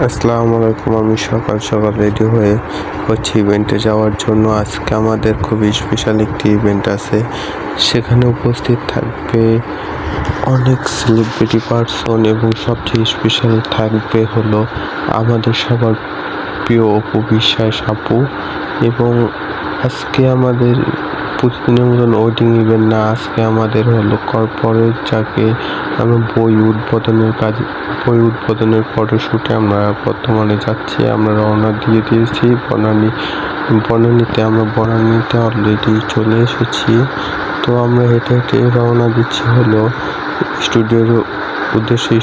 আসসালামু আলাইকুম। আমি সকাল সকাল রেডি হয়ে ইভেন্টে যাওয়ার জন্য। আজকে আমাদের খুবই স্পেশাল একটি ইভেন্ট আছে, সেখানে উপস্থিত থাকবে অনেক সেলিব্রিটি পার্সন এবং সবচেয়ে স্পেশাল থাকবে হলো আমাদের সবার প্রিয় অপু বিশ্বাস আপু। এবং আজকে আমাদের প্রতিদিনের মতন ওয়েডিং ইভেন্ট না, আজকে আমাদের হলো কর্পোরেট, যাকে আমরা বই উদ্বোধনের ফটোশ্যুটে আমরা বর্তমানে যাচ্ছি। আমরা রওনা দিয়ে দিয়েছি বনানীতে অলরেডি চলে এসেছি। তো আমরা হেঁটে হেঁটে রওনা দিচ্ছি হলো স্টুডিওর উদ্দেশ্যে।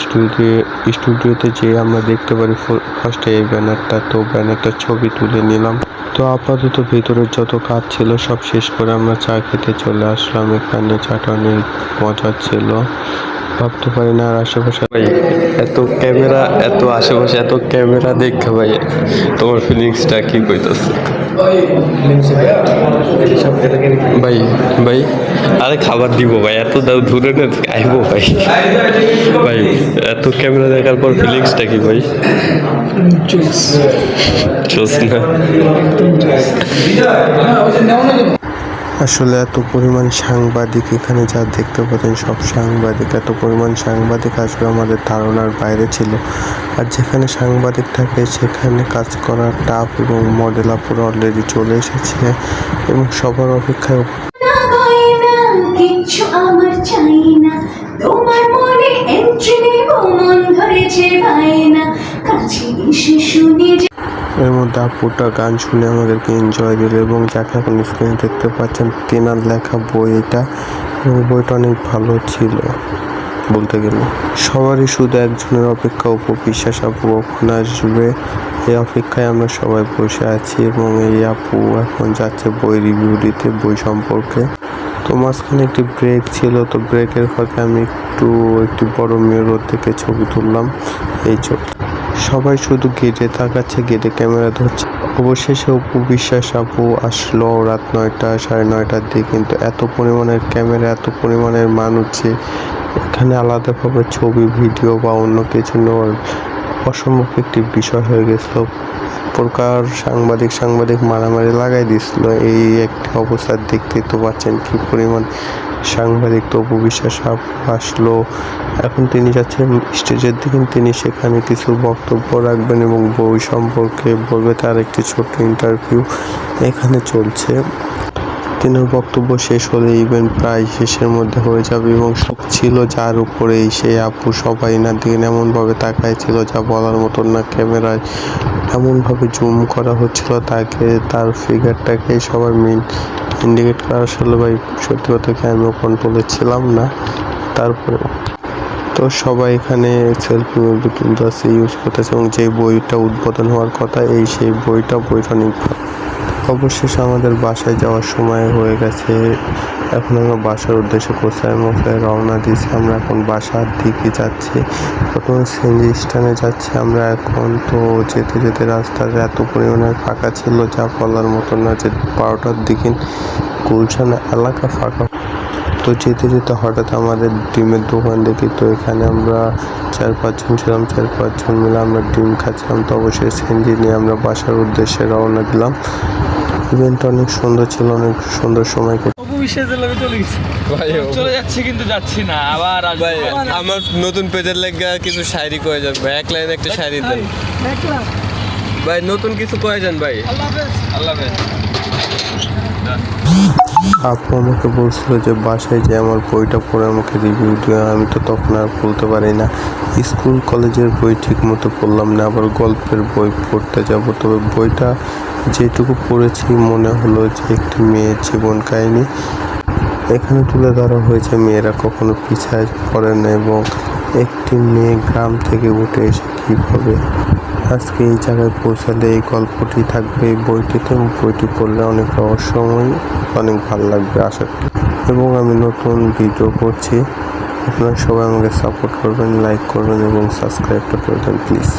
স্টুডিওতে যেয়ে আমরা দেখতে পারি ফার্স্টে এই ব্যানারটার ছবি তুলে নিলাম। তো আপাতত ভেতরের যত কাজ ছিল সব শেষ করে আমরা চা খেতে চলে আসলাম। এখানে চাটা অনেক মজা ছিল, ভাবতে পারি না। আর আশেপাশে ভাই এত আশেপাশে এত ক্যামেরা দেখে ভাই, তোমার ফিলিংসটা কি কইতাছে ভাই? ভাই আরে খাবার দিব ভাই, এত দাও দূরে না আইবো ভাই। ভাই এত ক্যামেরা দেখার পর ফিলিংসটা কি ভাই? চোস না আসলে এত পরিমাণ সাংবাদিক এখানে যা দেখতে পাচ্ছেন, সব সাংবাদিক। এত পরিমাণ সাংবাদিক আসবে আমাদের ধারণার বাইরে ছিল। আর যেখানে সাংবাদিক থাকে সেখানে কাজ করা টাফ। এবং মডেল আপুরা অলরেডি চলে এসেছে এবং সবার অপেক্ষায়। কিচ্ছু আমার চাই না, তোমার মনে এন্ট্রি নেব, মন ধরেছে ভাই না, কাছে এসে শুনে। এর মধ্যে আপুটা গান শুনে আমাদেরকে এনজয় দিল। এবং যাকে এখন স্ক্রিনে দেখতে পাচ্ছেন, তেনার লেখা বই এটা, এবং বইটা অনেক ভালো ছিল বলতে গেলে। সবারই শুধু একজনের অপেক্ষা, অপু বিশ্বাস আপু কখন আসবে, এই অপেক্ষায় আমরা সবাই বসে আছি। এবং এই আপু এখন যাচ্ছে বই রিভিউ দিতে, বই সম্পর্কে। তো মাঝখানে একটি ব্রেক ছিল, তো ব্রেকের ফাঁকে আমি একটি বড় মিরর থেকে ছবি তুললাম। এই ছবি সবাই শুধু গেটে তাকাচ্ছে, গেটে ক্যামেরা ধরছে। অবশেষে অপু বিশ্বাস আপু আসলো রাত 9টা 9:30টার দিকে। কিন্তু এত পরিমাণের ক্যামেরা, এত পরিমাণের মানুষ যে এখানে আলাদাভাবে ছবি ভিডিও বা অন্য কিছু নেওয়ার অসম্ভব একটি বিষয় হয়ে গেছিল। প্রকার সাংবাদিক মারামারি লাগাই দিছিল। এই একটি অবস্থা দেখতেই তো পাচ্ছেন কি পরিমাণ সাংবাদিক। তো অপু বিশ্বাস আসলো, এখন তিনি যাচ্ছেন স্টেজের দিকে। তিনি সেখানে কিছু বক্তব্য রাখবেন এবং বই সম্পর্কে বলবে। তার একটি ছোট্ট ইন্টারভিউ এখানে চলছে। তিনার বক্তব্য শেষ হলে ইভেন্ট প্রায় শেষের মধ্যে হয়ে যাবে। এবং সব ছিল যার উপরেই সেই আপু। সবাই না দিকে এমনভাবে তাকায় ছিল যা বলার মতন না। ক্যামেরায় এমনভাবে জুম করা হচ্ছিল তাকে, তার ফিগারটাকে সবাই ইন্ডিকেট করা। আসলে ভাই সত্যি কথা কি আমিও কন্ট্রোলে ছিলাম না। তারপরে তো সবাই এখানে সেলফি কিন্তু আছে ইউজ করতেছে। এবং যে বইটা উদ্বোধন হওয়ার কথা, সেই বইটা অনেক ভালো। অবশেষে আমাদের বাসায় যাওয়ার সময় হয়ে গেছে। এখন আমরা বাসার উদ্দেশ্যে কোথায় রওনা দিয়েছি। আমরা এখন বাসার দিকে যাচ্ছি, প্রথমে সিএনজি স্ট্যান্ডে যাচ্ছি আমরা এখন। তো যেতে যেতে রাস্তার এত পরিমাণে ফাঁকা ছিল যা বলার মতো না, যে 12টার দিকে গুলশান এলাকা ফাঁকা। তো যেতে যেতে হঠাৎ আমাদের ডিমের দোকান দেখি। তো এখানে আমরা 4-5 জন ছিলাম, 4-5 জন মিলে আমরা ডিম খাচ্ছিলাম। তো অবশ্যই সিএনজি নিয়ে আমরা বাসার উদ্দেশ্যে রওনা দিলাম। ইভেন্টটা অনেক সুন্দর ছিল, অনেক সুন্দর সময় চলে যাচ্ছি, কিন্তু যাচ্ছি না, আবার ভাই আমার নতুন পেজের লেগে কিছু শায়রি কয়ে যান ভাই, এক লাইন একটা শায়রি দেন ভাই, নতুন কিছু কয়ে যান ভাই। আল্লাহ হাফেজ। আপু আমাকে বলছিল যে বাসায় যে আমার বইটা পড়ে আমাকে রিভিউ দিও। আমি তো তখন আর বলতে পারি না, স্কুল কলেজের বই ঠিক মতো পড়লাম না, আবার গল্পের বই পড়তে যাব। তবে বইটা যেটুকু পড়েছি মনে হলো যে একটি মেয়ের জীবন কাহিনী এখানে তুলে ধরা হয়েছে। মেয়েরা কখনো পিছায় পড়ে না এবং একটি মেয়ে গ্রাম থেকে উঠে এসে কীভাবে আজকে এই জায়গায় পৌঁছালে, এই গল্পটি থাকবে এই বইটিতে। এবং বইটি পড়লে অনেক রহস্যময়, অনেক ভালো লাগবে আশা করি। এবং আমি নতুন ভিডিও করছি, আপনারা সবাই আমাকে সাপোর্ট করবেন, লাইক করবেন এবং সাবস্ক্রাইবটা করবেন প্লিজ।